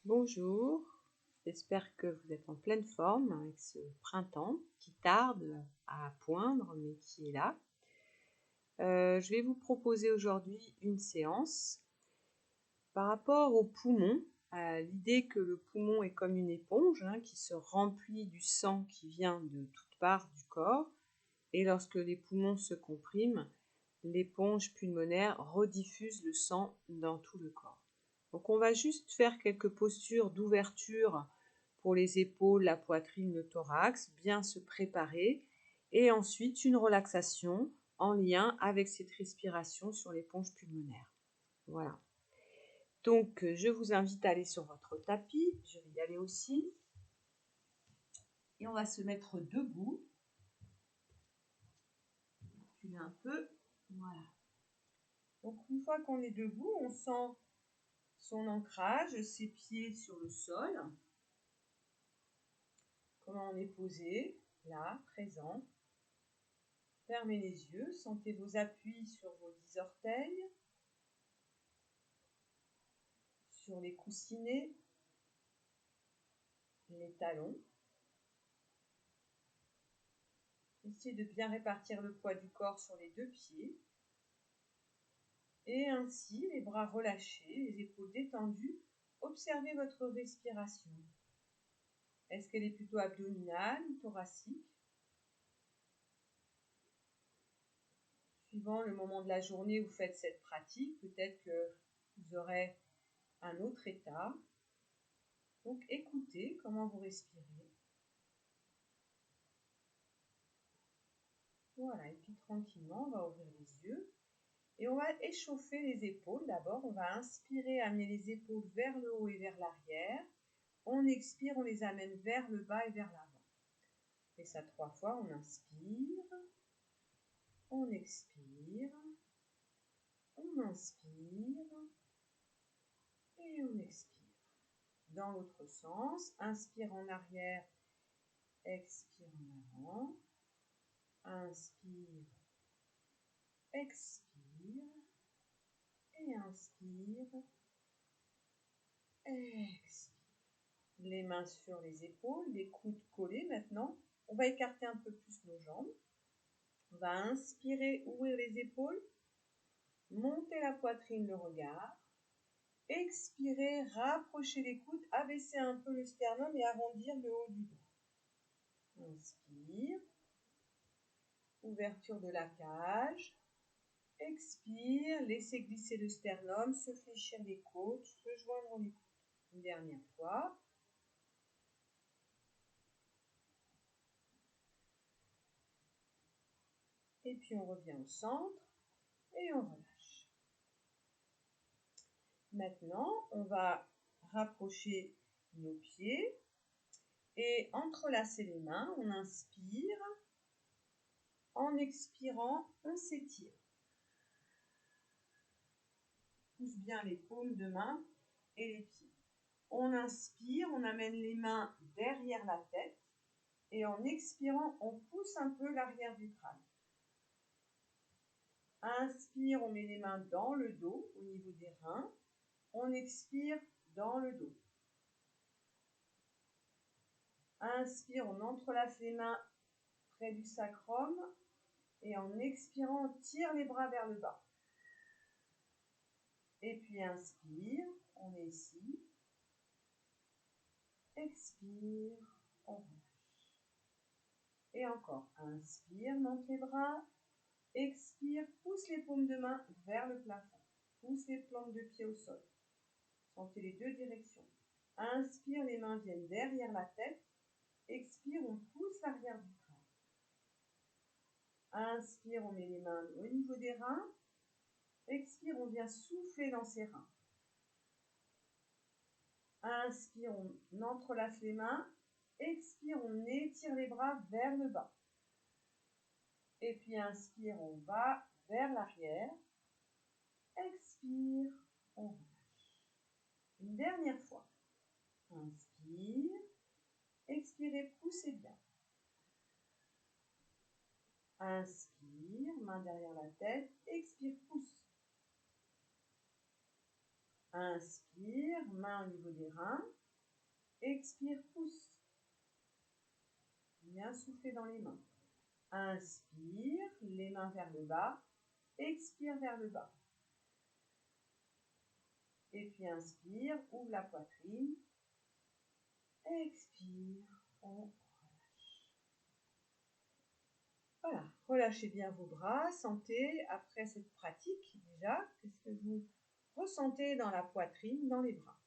Bonjour, j'espère que vous êtes en pleine forme avec ce printemps qui tarde à poindre mais qui est là. Je vais vous proposer aujourd'hui une séance par rapport au poumon, à l'idée que le poumon est comme une éponge qui se remplit du sang qui vient de toutes parts du corps, et lorsque les poumons se compriment, l'éponge pulmonaire rediffuse le sang dans tout le corps. Donc on va juste faire quelques postures d'ouverture pour les épaules, la poitrine, le thorax, bien se préparer, et ensuite une relaxation en lien avec cette respiration sur l'éponge pulmonaire. Voilà. Donc je vous invite à aller sur votre tapis, je vais y aller aussi, et on va se mettre debout. Reculer un peu, voilà. Donc une fois qu'on est debout, on sent son ancrage, ses pieds sur le sol. Comment on est posé, là, présent. Fermez les yeux, sentez vos appuis sur vos 10 orteils, sur les coussinets, les talons. Essayez de bien répartir le poids du corps sur les deux pieds. Et ainsi, les bras relâchés, les épaules détendues, observez votre respiration. Est-ce qu'elle est plutôt abdominale ou thoracique? Suivant le moment de la journée où vous faites cette pratique, peut-être que vous aurez un autre état. Donc écoutez comment vous respirez. Voilà, et puis tranquillement, on va ouvrir les yeux et on va échauffer les épaules. D'abord, on va inspirer, amener les épaules vers le haut et vers l'arrière. On expire, on les amène vers le bas et vers l'avant. On fait ça 3 fois, on inspire, on expire, on inspire et on expire. Dans l'autre sens, inspire en arrière, expire en avant, inspire, expire, et inspire, expire. Les mains sur les épaules, les coudes collés maintenant. On va écarter un peu plus nos jambes. On va inspirer, ouvrir les épaules, monter la poitrine, le regard. Expirer, rapprocher les coudes, abaisser un peu le sternum et arrondir le haut du dos. Inspire, ouverture de la cage. Expire, laissez glisser le sternum, se fléchir les côtes, se joindre les coudes. Une dernière fois. Et puis on revient au centre et on relâche. Maintenant, on va rapprocher nos pieds et entrelacer les mains. On inspire. En expirant, on s'étire. Pousse bien les paumes de main et les pieds. On inspire, on amène les mains derrière la tête et en expirant, on pousse un peu l'arrière du crâne. Inspire, on met les mains dans le dos, au niveau des reins. On expire dans le dos. Inspire, on entrelace les mains près du sacrum et en expirant, on tire les bras vers le bas. Et puis inspire, on est ici. Expire, on relâche. Et encore, inspire, monte les bras. Expire, pousse les paumes de main vers le plafond. Pousse les plantes de pied au sol. Sentez les deux directions. Inspire, les mains viennent derrière la tête. Expire, on pousse l'arrière du crâne. Inspire, on met les mains au niveau des reins. Expire, on vient souffler dans ses reins. Inspire, on entrelace les mains. Expire, on étire les bras vers le bas. Et puis inspire, on va vers l'arrière. Expire, on relâche. Une dernière fois. Inspire. Expirez, poussez bien. Inspire, main derrière la tête. Expire, pousse. Inspire, main au niveau des reins. Expire, pousse. Bien souffler dans les mains. Inspire, les mains vers le bas. Expire vers le bas. Et puis inspire, ouvre la poitrine. Expire, on relâche. Voilà, relâchez bien vos bras. Sentez, après cette pratique déjà, qu'est-ce que vous ressentez dans la poitrine, dans les bras.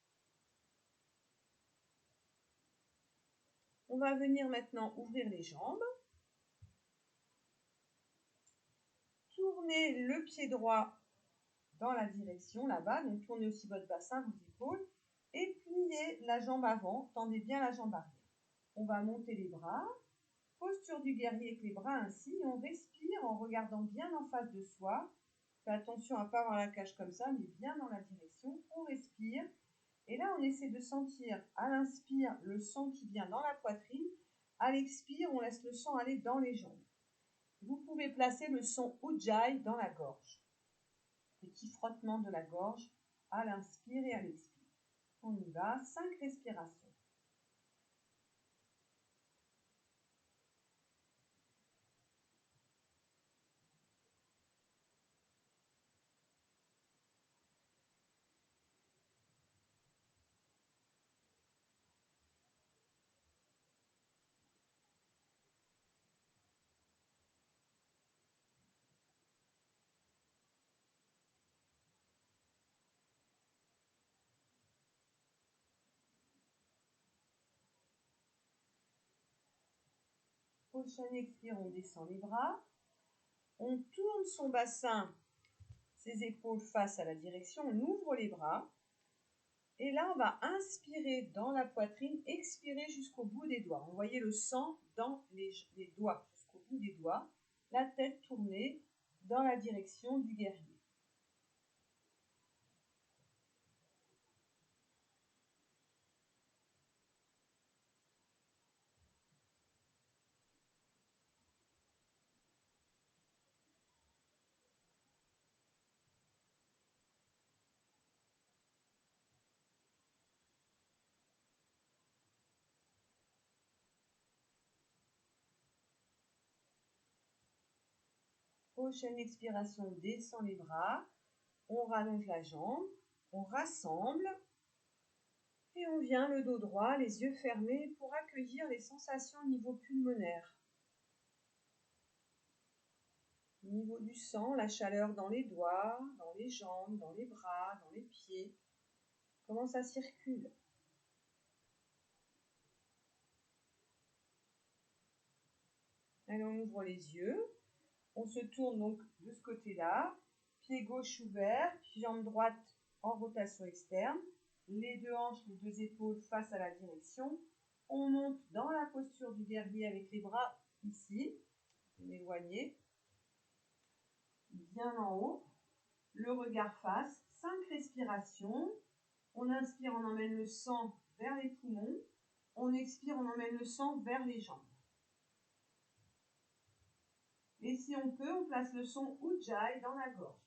On va venir maintenant ouvrir les jambes. Tournez le pied droit dans la direction là-bas, donc tournez aussi votre bassin, vos épaules, et pliez la jambe avant, tendez bien la jambe arrière. On va monter les bras, posture du guerrier avec les bras ainsi, et on respire en regardant bien en face de soi. Faites attention à ne pas avoir la cage comme ça, mais bien dans la direction. On respire, et là on essaie de sentir à l'inspire le sang qui vient dans la poitrine, à l'expire on laisse le sang aller dans les jambes. Vous pouvez placer le son Ujjayi dans la gorge. Petit frottement de la gorge à l'inspire et à l'expire. On y va, 5 respirations. Prochaine expire, on descend les bras. On tourne son bassin, ses épaules face à la direction, on ouvre les bras. Et là, on va inspirer dans la poitrine, expirer jusqu'au bout des doigts. On voyait le sang dans les doigts, jusqu'au bout des doigts. La tête tournée dans la direction du guerrier. Prochaine expiration, on descend les bras, on rallonge la jambe, on rassemble et on vient le dos droit, les yeux fermés pour accueillir les sensations au niveau pulmonaire. Au niveau du sang, la chaleur dans les doigts, dans les jambes, dans les bras, dans les pieds. Comment ça circule? Allez, on ouvre les yeux. On se tourne donc de ce côté-là. Pied gauche ouvert, jambe droite en rotation externe. Les deux hanches, les deux épaules face à la direction. On monte dans la posture du guerrier avec les bras ici. Éloigné. Bien en haut. Le regard face. 5 respirations. On inspire, on emmène le sang vers les poumons. On expire, on emmène le sang vers les jambes. Et si on peut, on place le son Ujjayi dans la gorge.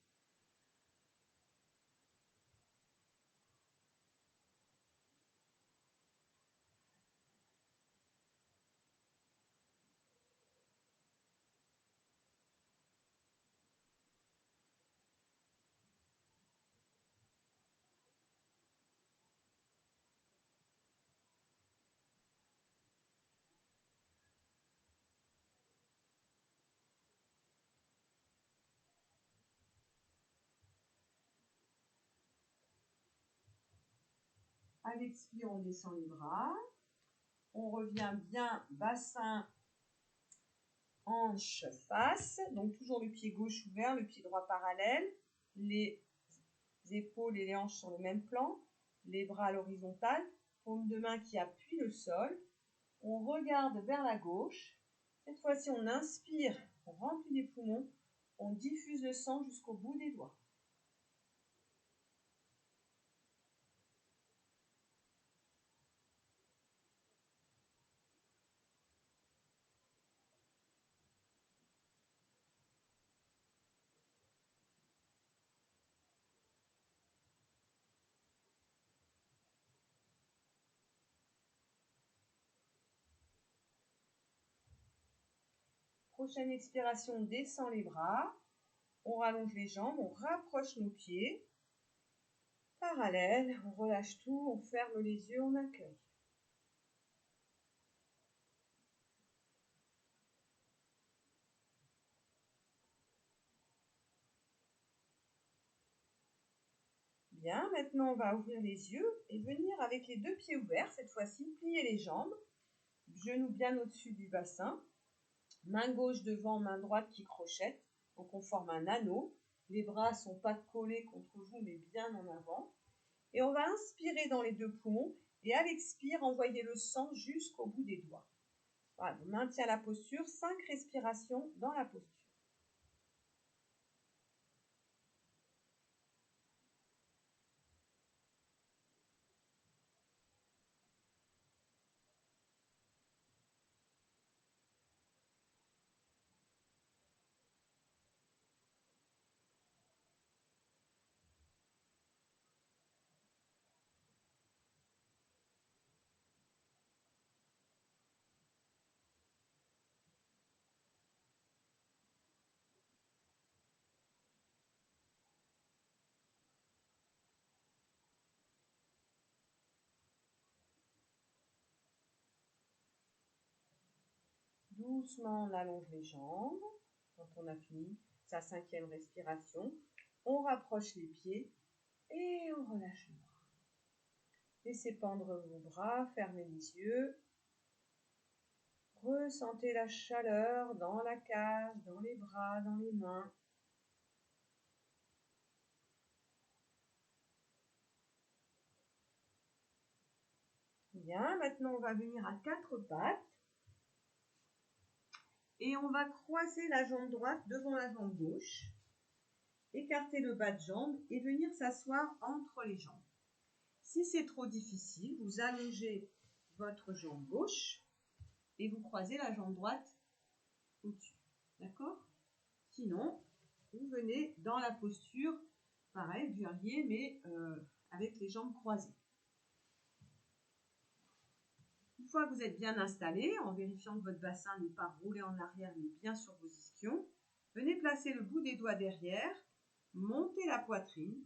À l'expire, on descend les bras. On revient bien bassin, hanche, face. Donc toujours le pied gauche ouvert, le pied droit parallèle. Les épaules et les hanches sur le même plan. Les bras à l'horizontale. Paume de main qui appuie le sol. On regarde vers la gauche. Cette fois-ci, on inspire, on remplit les poumons. On diffuse le sang jusqu'au bout des doigts. Prochaine expiration, on descend les bras, on rallonge les jambes, on rapproche nos pieds. Parallèle, on relâche tout, on ferme les yeux, on accueille. Bien, maintenant on va ouvrir les yeux et venir avec les deux pieds ouverts, cette fois-ci, plier les jambes, genoux bien au-dessus du bassin, main gauche devant, main droite qui crochette, donc on forme un anneau. Les bras ne sont pas collés contre vous, mais bien en avant. Et on va inspirer dans les deux poumons et à l'expire, envoyer le sang jusqu'au bout des doigts. Voilà, on maintient la posture, 5 respirations dans la posture. Doucement, on allonge les jambes. Quand on a fini sa 5e respiration, on rapproche les pieds et on relâche les bras. Laissez pendre vos bras, fermez les yeux. Ressentez la chaleur dans la cage, dans les bras, dans les mains. Bien, maintenant on va venir à 4 pattes. Et on va croiser la jambe droite devant la jambe gauche. Écarter le bas de jambe et venir s'asseoir entre les jambes. Si c'est trop difficile, vous allongez votre jambe gauche et vous croisez la jambe droite au-dessus. D'accord? Sinon, vous venez dans la posture, pareil, guerrier, mais avec les jambes croisées. Une fois que vous êtes bien installé, en vérifiant que votre bassin n'est pas roulé en arrière, mais bien sur vos ischions, venez placer le bout des doigts derrière, montez la poitrine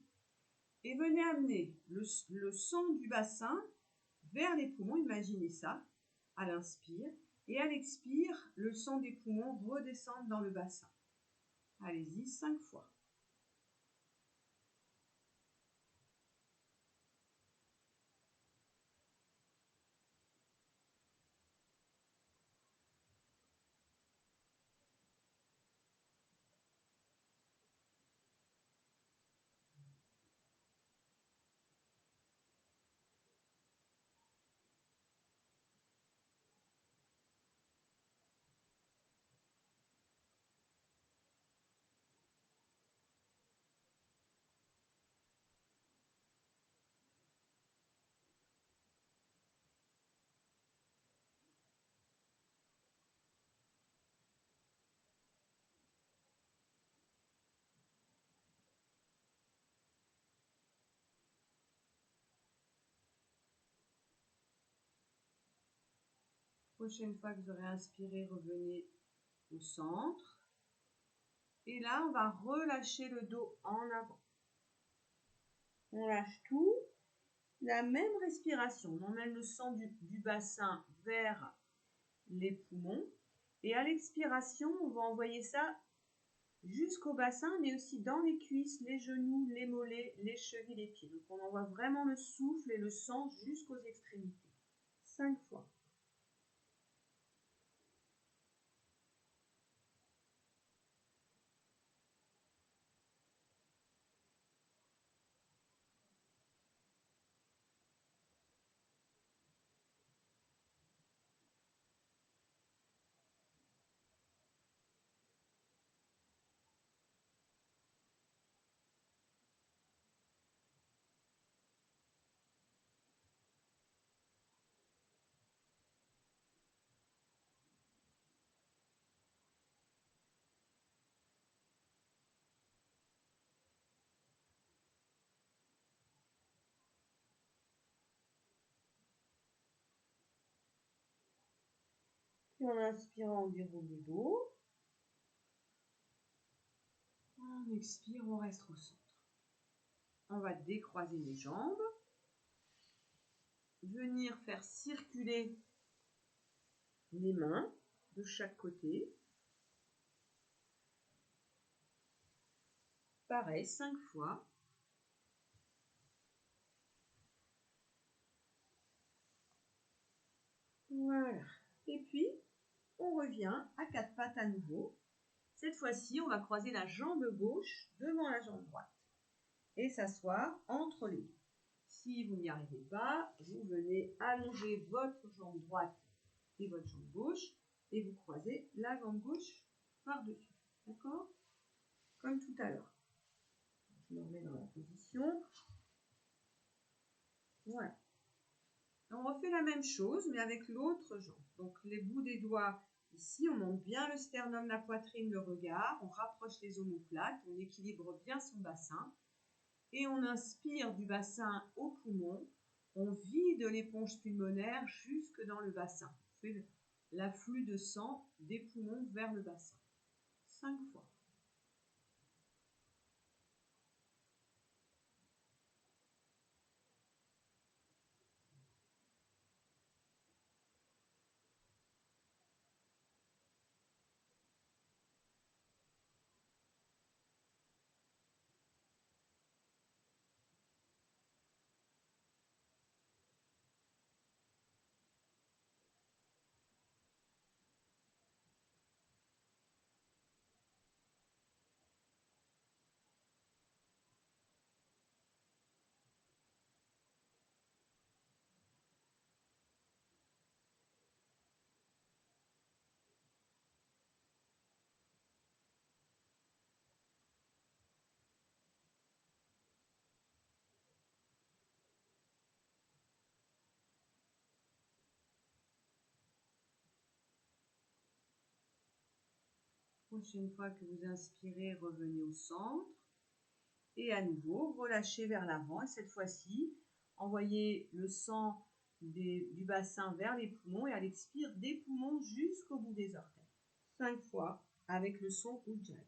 et venez amener le sang du bassin vers les poumons, imaginez ça, à l'inspire, et à l'expire, le sang des poumons redescend dans le bassin. Allez-y, 5 fois. Prochaine fois que vous aurez inspiré, revenez au centre. Et là, on va relâcher le dos en avant. On lâche tout. La même respiration. On emmène le sang du bassin vers les poumons. Et à l'expiration, on va envoyer ça jusqu'au bassin, mais aussi dans les cuisses, les genoux, les mollets, les chevilles, les pieds. Donc on envoie vraiment le souffle et le sang jusqu'aux extrémités. 5 fois. Puis en inspirant, on déroule le dos. On expire, on reste au centre. On va décroiser les jambes. Venir faire circuler les mains de chaque côté. Pareil, 5 fois. Voilà. Et puis, on revient à 4 pattes à nouveau. Cette fois-ci, on va croiser la jambe gauche devant la jambe droite et s'asseoir entre les deux. Si vous n'y arrivez pas, vous venez allonger votre jambe droite et votre jambe gauche et vous croisez la jambe gauche par-dessus. D'accord? Comme tout à l'heure. Je me remets dans la position. Voilà. On refait la même chose, mais avec l'autre jambe. Donc, les bouts des doigts ici, on monte bien le sternum, la poitrine, le regard. On rapproche les omoplates, on équilibre bien son bassin. Et on inspire du bassin au poumon. On vide l'éponge pulmonaire jusque dans le bassin. On fait l'afflux de sang des poumons vers le bassin. 5 fois. Prochaine fois que vous inspirez, revenez au centre. Et à nouveau, relâchez vers l'avant. Et cette fois-ci, envoyez le sang du bassin vers les poumons et à l'expire des poumons jusqu'au bout des orteils. 5 fois avec le son Ujjayi.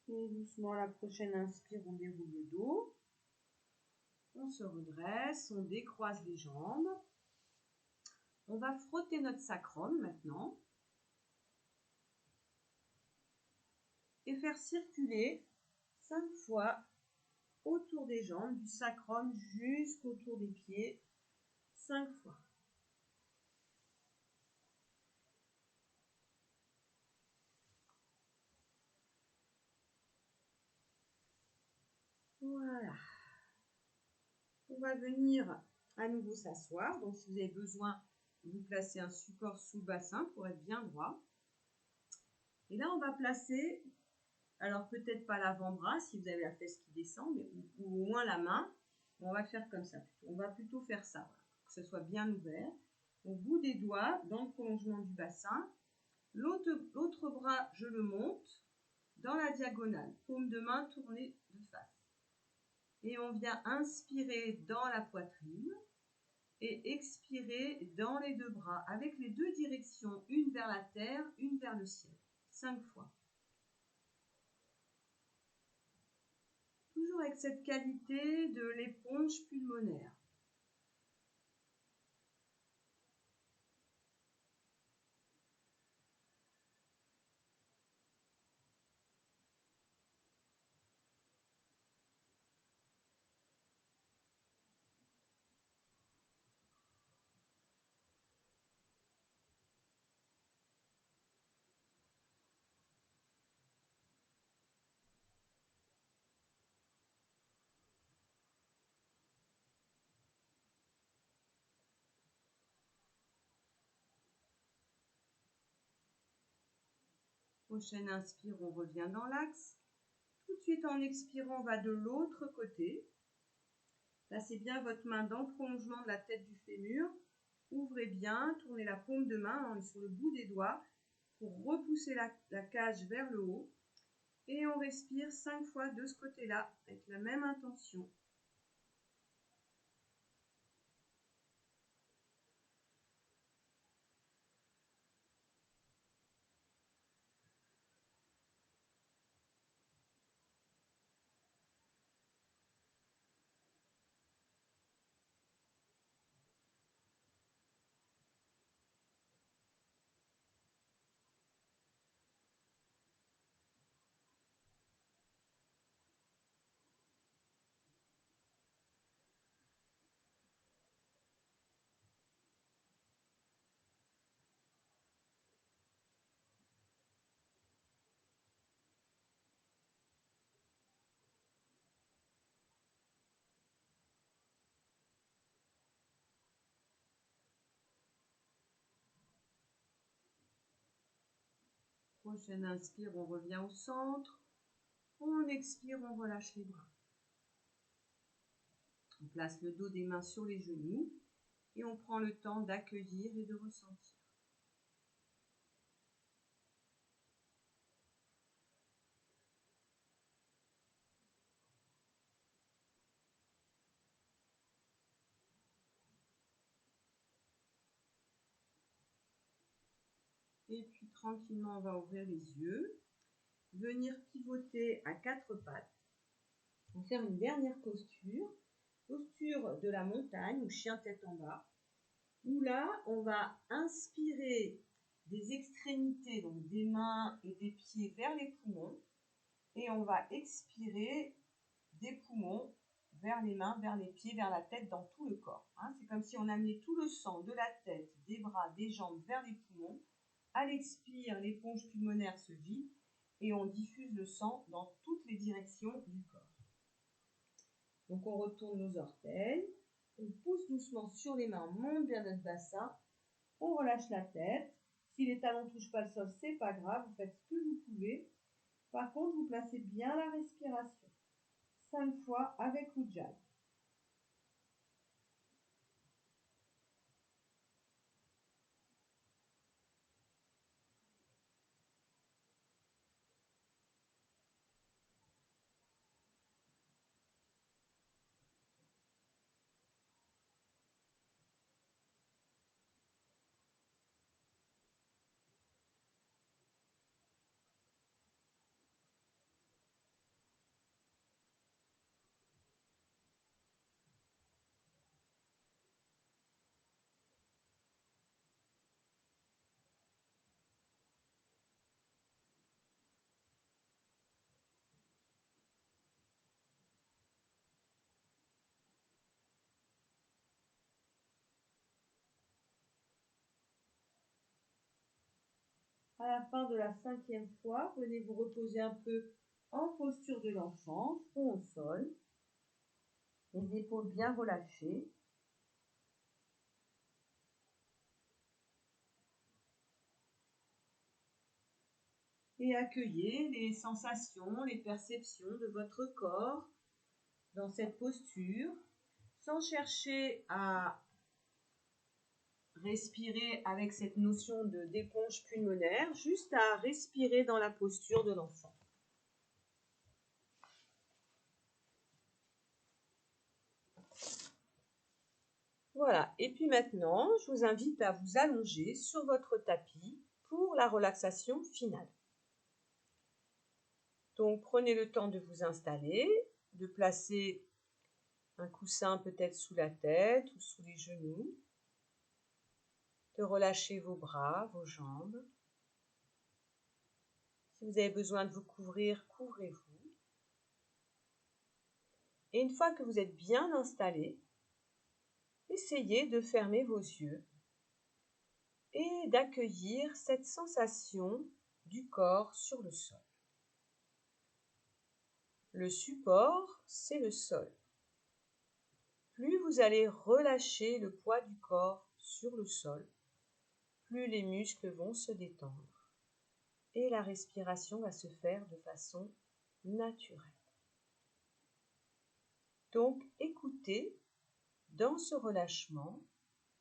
Et doucement, la prochaine inspire, on déroule le dos. On se redresse, on décroise les jambes. On va frotter notre sacrum maintenant. Et faire circuler 5 fois autour des jambes, du sacrum jusqu'autour des pieds. 5 fois. Voilà. On va venir à nouveau s'asseoir. Donc, si vous avez besoin, vous placez un support sous le bassin pour être bien droit. Et là, on va placer, alors peut-être pas l'avant-bras si vous avez la fesse qui descend, mais ou au moins la main. On va faire comme ça. On va plutôt faire ça, voilà, pour que ce soit bien ouvert. Au bout des doigts, dans le prolongement du bassin. L'autre bras, je le monte dans la diagonale. Paume de main tournée de face. Et on vient inspirer dans la poitrine et expirer dans les deux bras avec les deux directions, une vers la terre, une vers le ciel. 5 fois. Toujours avec cette qualité de l'éponge pulmonaire. Prochaine inspire, on revient dans l'axe. Tout de suite, en expirant, on va de l'autre côté. Placez bien votre main dans le prolongement de la tête du fémur. Ouvrez bien, tournez la paume de main, on est sur le bout des doigts, pour repousser la cage vers le haut. Et on respire 5 fois de ce côté-là, avec la même intention. Prochaine inspire, on revient au centre. On expire, on relâche les bras. On place le dos des mains sur les genoux et on prend le temps d'accueillir et de ressentir. Et puis tranquillement, on va ouvrir les yeux, venir pivoter à 4 pattes. On va faire une dernière posture, posture de la montagne ou chien tête en bas, où là, on va inspirer des extrémités, donc des mains et des pieds vers les poumons, et on va expirer des poumons vers les mains, vers les pieds, vers la tête, dans tout le corps. C'est comme si on amenait tout le sang de la tête, des bras, des jambes vers les poumons. À l'expire, l'éponge pulmonaire se vide et on diffuse le sang dans toutes les directions du corps. Donc on retourne nos orteils, on pousse doucement sur les mains, on monte vers notre bassin, on relâche la tête. Si les talons ne touchent pas le sol, c'est pas grave, vous faites ce que vous pouvez. Par contre, vous placez bien la respiration. 5 fois avec l'Ujjayi. À la fin de la 5e fois, venez vous reposer un peu en posture de l'enfant, front au sol, les épaules bien relâchées. Et accueillez les sensations, les perceptions de votre corps dans cette posture, sans chercher à respirer avec cette notion d'éponge pulmonaire, juste à respirer dans la posture de l'enfant. Voilà, et puis maintenant, je vous invite à vous allonger sur votre tapis pour la relaxation finale. Donc prenez le temps de vous installer, de placer un coussin peut-être sous la tête ou sous les genoux, de relâcher vos bras, vos jambes. Si vous avez besoin de vous couvrir, couvrez-vous. Et une fois que vous êtes bien installé, essayez de fermer vos yeux et d'accueillir cette sensation du corps sur le sol. Le support, c'est le sol. Plus vous allez relâcher le poids du corps sur le sol, plus les muscles vont se détendre. et la respiration va se faire de façon naturelle. Donc, écoutez dans ce relâchement,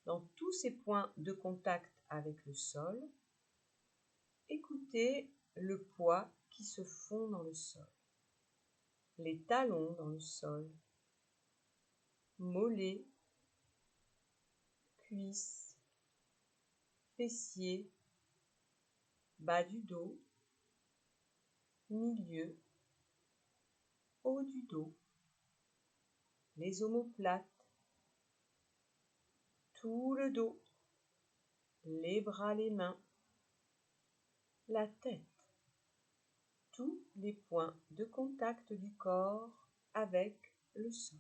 dans tous ces points de contact avec le sol, écoutez le poids qui se fond dans le sol, les talons dans le sol, mollets, cuisses, fessiers, bas du dos, milieu, haut du dos, les omoplates, tout le dos, les bras, les mains, la tête, tous les points de contact du corps avec le sol.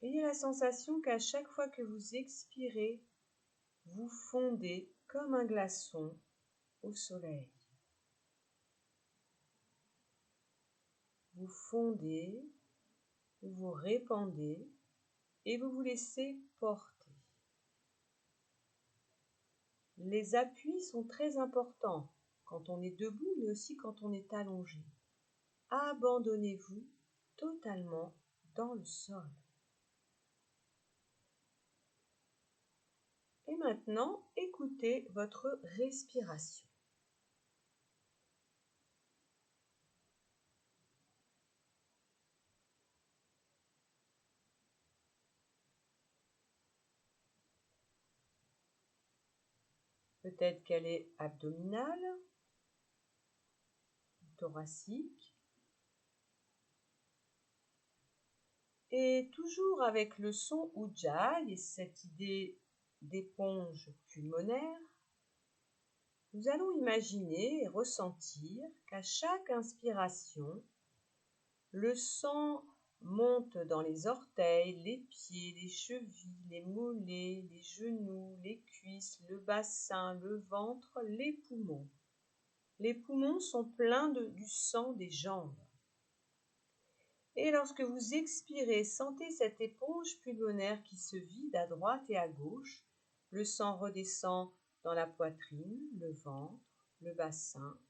Ayez la sensation qu'à chaque fois que vous expirez, vous fondez comme un glaçon au soleil. Vous fondez, vous vous répandez et vous vous laissez porter. Les appuis sont très importants quand on est debout, mais aussi quand on est allongé. Abandonnez-vous totalement dans le sol. Et maintenant, écoutez votre respiration. Peut-être qu'elle est abdominale, thoracique. Et toujours avec le son Ujjayi et cette idée d'éponge pulmonaire, nous allons imaginer et ressentir qu'à chaque inspiration, le sang monte dans les orteils, les pieds, les chevilles, les mollets, les genoux, les cuisses, le bassin, le ventre, les poumons. Les poumons sont pleins du sang des jambes. Et lorsque vous expirez, sentez cette éponge pulmonaire qui se vide à droite et à gauche. Le sang redescend dans la poitrine, le ventre, le bassin,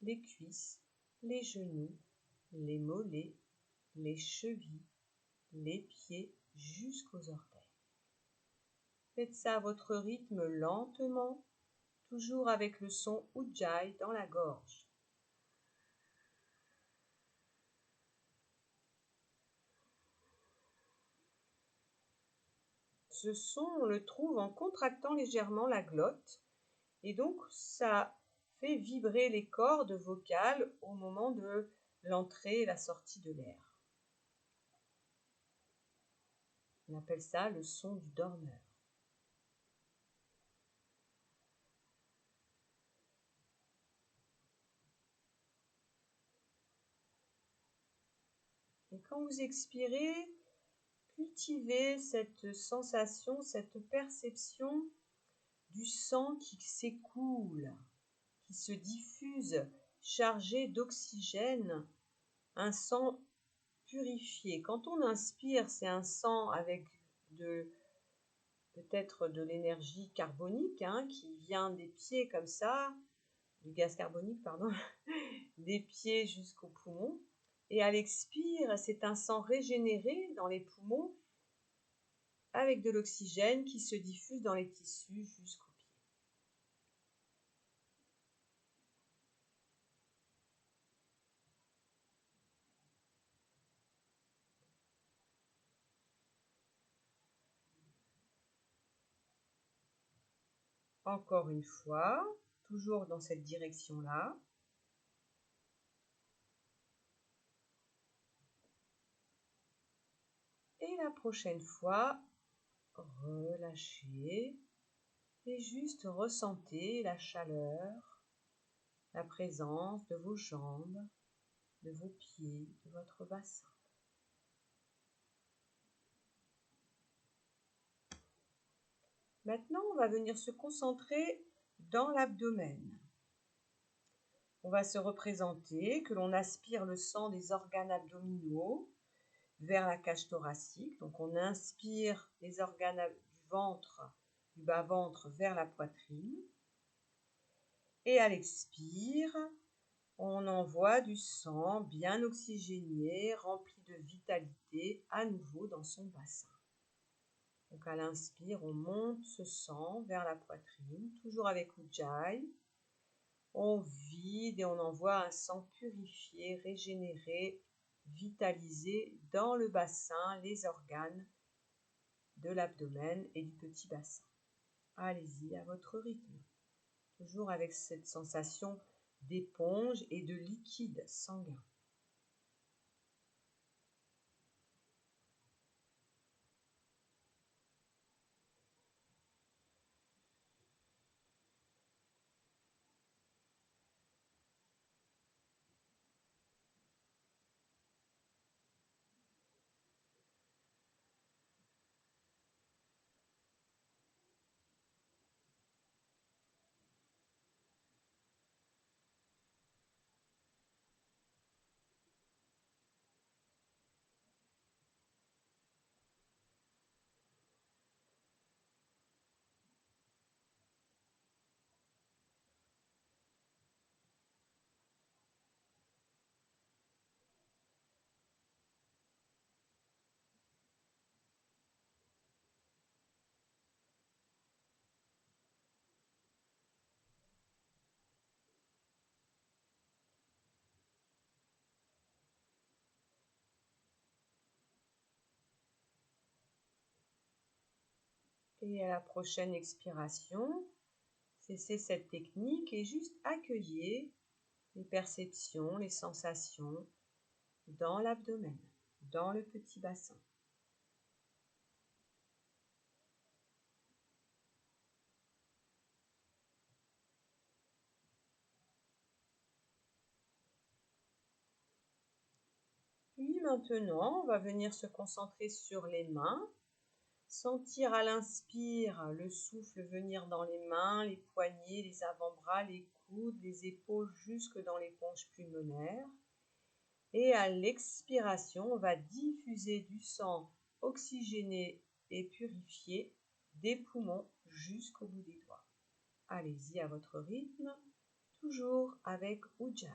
les cuisses, les genoux, les mollets, les chevilles, les pieds jusqu'aux orteils. Faites ça à votre rythme lentement, toujours avec le son Ujjayi dans la gorge. Ce son, on le trouve en contractant légèrement la glotte et donc ça fait vibrer les cordes vocales au moment de l'entrée et la sortie de l'air. On appelle ça le son du dormeur. Et quand vous expirez, cultivez cette sensation, cette perception du sang qui s'écoule, qui se diffuse, chargé d'oxygène, un sang purifié. Quand on inspire, c'est un sang avec peut-être de l'énergie carbonique qui vient des pieds comme ça, du gaz carbonique, pardon, des pieds jusqu'aux poumons. Et à l'expire, c'est un sang régénéré dans les poumons avec de l'oxygène qui se diffuse dans les tissus jusqu'aux pieds. Encore une fois, toujours dans cette direction-là. Et la prochaine fois, relâchez et juste ressentez la chaleur, la présence de vos jambes, de vos pieds, de votre bassin. Maintenant, on va venir se concentrer dans l'abdomen. On va se représenter que l'on aspire le sang des organes abdominaux vers la cage thoracique. Donc on inspire les organes du ventre, du bas-ventre vers la poitrine. Et à l'expire, on envoie du sang bien oxygéné, rempli de vitalité, à nouveau dans son bassin. Donc à l'inspire, on monte ce sang vers la poitrine, toujours avec Ujjayi. On vide et on envoie un sang purifié, régénéré, vitalisé dans le bassin, les organes de l'abdomen et du petit bassin. Allez-y à votre rythme, toujours avec cette sensation d'éponge et de liquide sanguin. Et à la prochaine expiration, cessez cette technique et juste accueillez les perceptions, les sensations dans l'abdomen, dans le petit bassin. Puis maintenant, on va venir se concentrer sur les mains. Sentir à l'inspire le souffle venir dans les mains, les poignets, les avant-bras, les coudes, les épaules jusque dans les poches pulmonaires. Et à l'expiration, on va diffuser du sang oxygéné et purifié des poumons jusqu'au bout des doigts. Allez-y à votre rythme, toujours avec Ujjayi.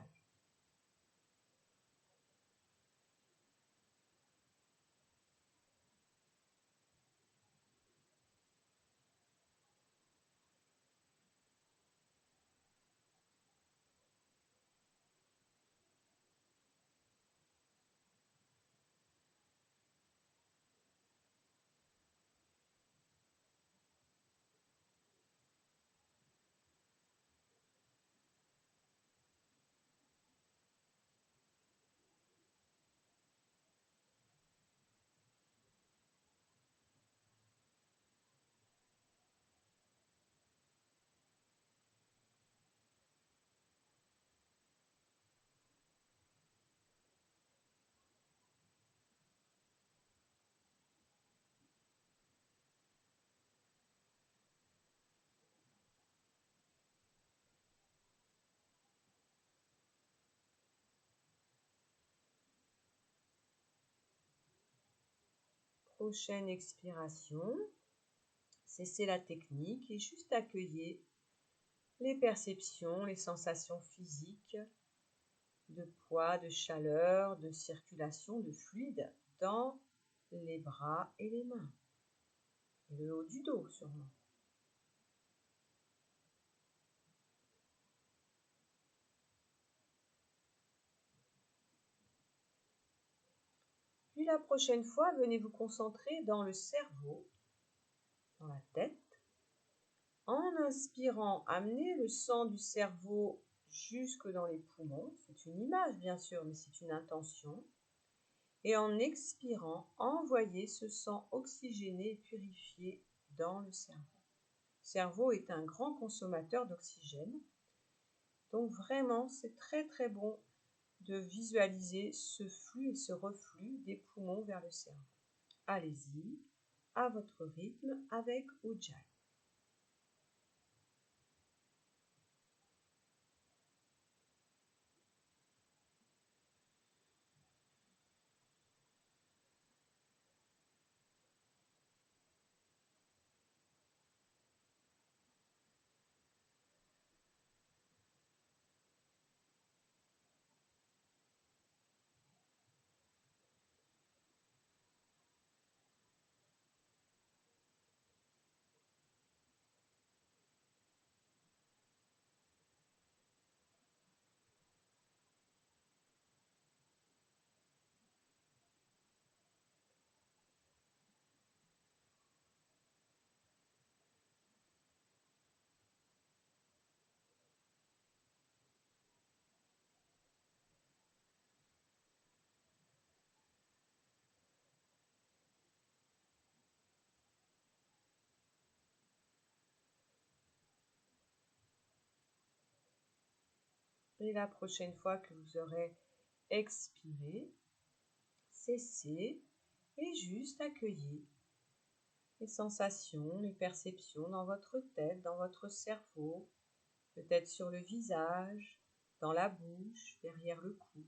Prochaine expiration, cessez la technique et juste accueillez les perceptions, les sensations physiques de poids, de chaleur, de circulation, de fluide dans les bras et les mains. Et le haut du dos sûrement. Puis la prochaine fois, venez vous concentrer dans le cerveau, dans la tête. En inspirant, amenez le sang du cerveau jusque dans les poumons. C'est une image bien sûr, mais c'est une intention. Et en expirant, envoyez ce sang oxygéné et purifié dans le cerveau. Le cerveau est un grand consommateur d'oxygène. Donc vraiment, c'est très très bon de visualiser ce flux et ce reflux des poumons vers le cerveau. Allez-y, à votre rythme avec Ujjayi. Et la prochaine fois que vous aurez expiré, cessez et juste accueillez les sensations, les perceptions dans votre tête, dans votre cerveau, peut-être sur le visage, dans la bouche, derrière le cou.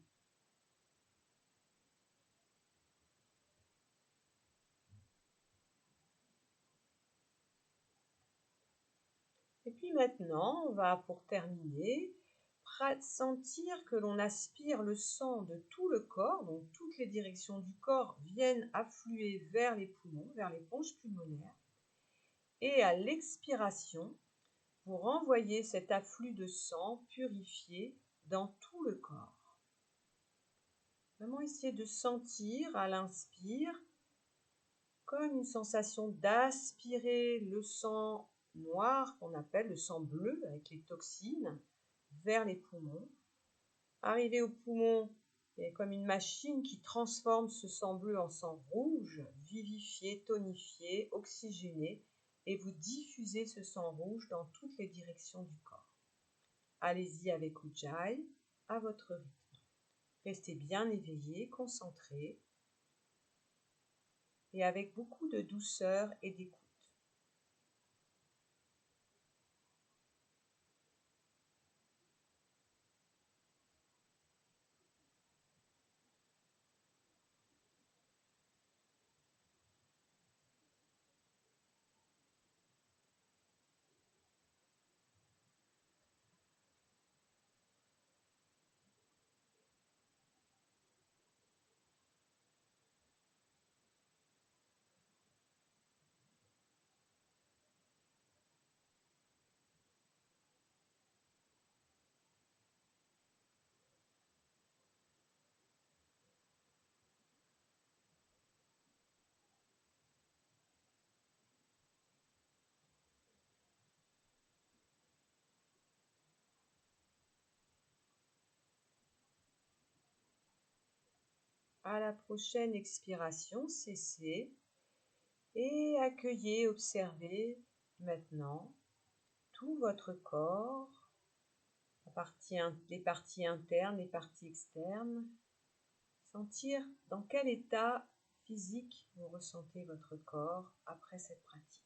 Et puis maintenant, on va, pour terminer, sentir que l'on aspire le sang de tout le corps, donc toutes les directions du corps viennent affluer vers les poumons, vers les poches pulmonaires. Et à l'expiration, vous renvoyez cet afflux de sang purifié dans tout le corps. Vraiment essayer de sentir à l'inspire comme une sensation d'aspirer le sang noir qu'on appelle le sang bleu avec les toxines vers les poumons. Arrivé aux poumons, il y a comme une machine qui transforme ce sang bleu en sang rouge, vivifié, tonifié, oxygéné, et vous diffusez ce sang rouge dans toutes les directions du corps. Allez-y avec Ujjayi, à votre rythme. Restez bien éveillé, concentré, et avec beaucoup de douceur et d'écoute. À la prochaine expiration, cessez et accueillez, observez maintenant tout votre corps, les parties internes, les parties externes. Sentir dans quel état physique vous ressentez votre corps après cette pratique.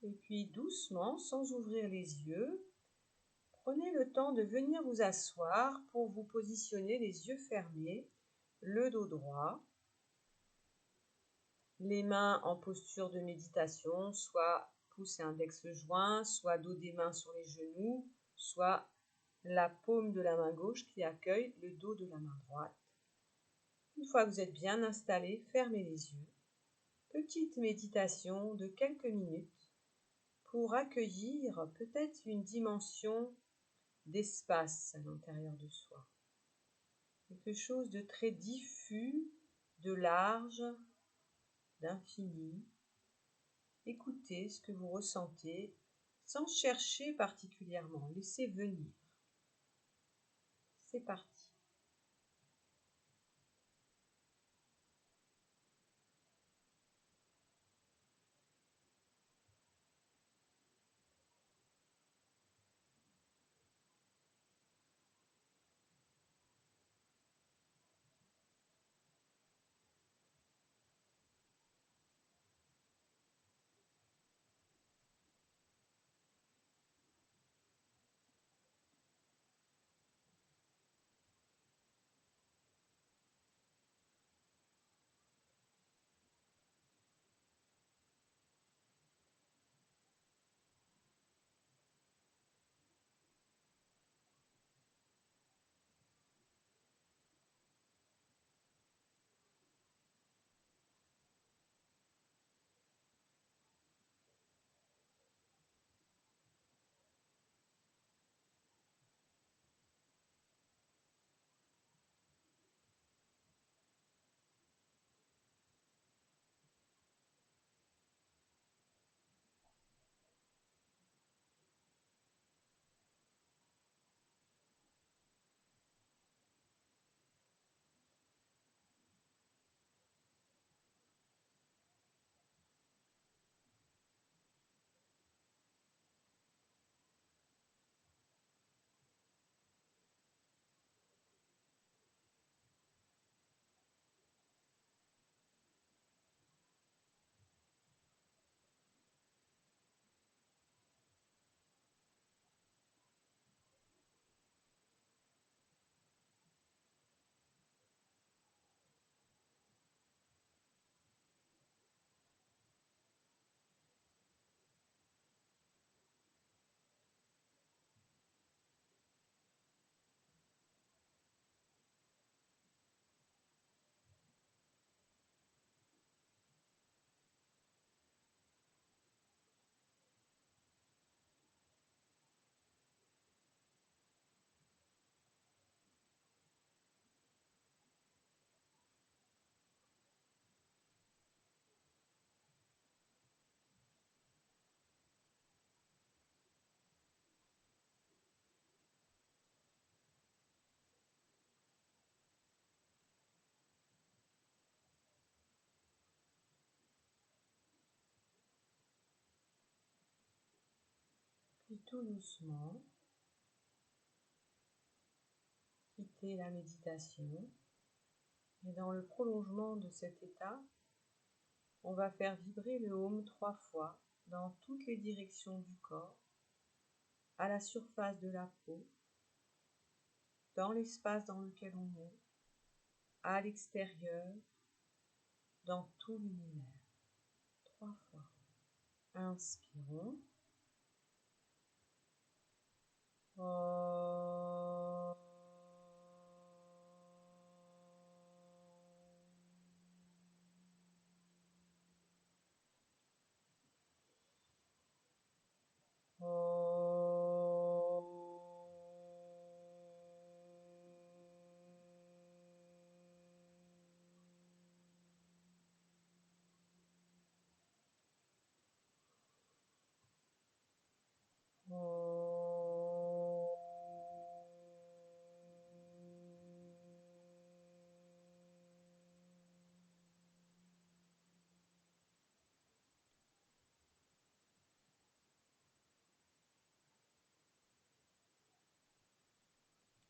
Et puis doucement, sans ouvrir les yeux, prenez le temps de venir vous asseoir pour vous positionner les yeux fermés, le dos droit, les mains en posture de méditation, soit pouce et index joints, soit dos des mains sur les genoux, soit la paume de la main gauche qui accueille le dos de la main droite. Une fois que vous êtes bien installé, fermez les yeux. Petite méditation de quelques minutes pour accueillir peut-être une dimension d'espace à l'intérieur de soi. Quelque chose de très diffus, de large, d'infini. Écoutez ce que vous ressentez sans chercher particulièrement, laissez venir. C'est parti. Puis tout doucement, quitter la méditation. Et dans le prolongement de cet état, on va faire vibrer le Om 3 fois dans toutes les directions du corps, à la surface de la peau, dans l'espace dans lequel on est, à l'extérieur, dans tout l'univers. 3 fois. Inspirons.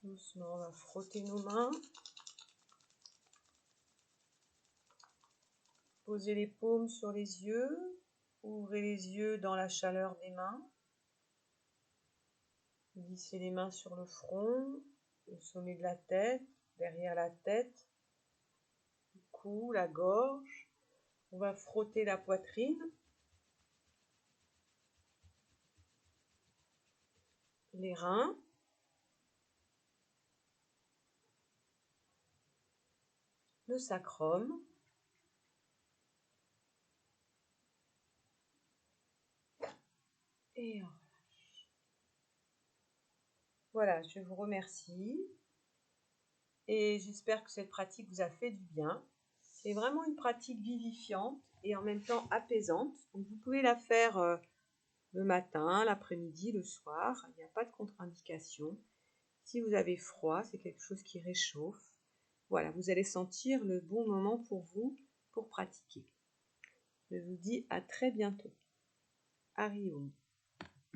Doucement, on va frotter nos mains. Posez les paumes sur les yeux. Ouvrez les yeux dans la chaleur des mains. Glissez les mains sur le front, le sommet de la tête, derrière la tête, le cou, la gorge. On va frotter la poitrine. Les reins. Le sacrum. Et on relâche. Voilà, je vous remercie. Et j'espère que cette pratique vous a fait du bien. C'est vraiment une pratique vivifiante et en même temps apaisante. Donc vous pouvez la faire le matin, l'après-midi, le soir. Il n'y a pas de contre-indication. Si vous avez froid, c'est quelque chose qui réchauffe. Voilà, vous allez sentir le bon moment pour vous pour pratiquer. Je vous dis à très bientôt. Hari Om.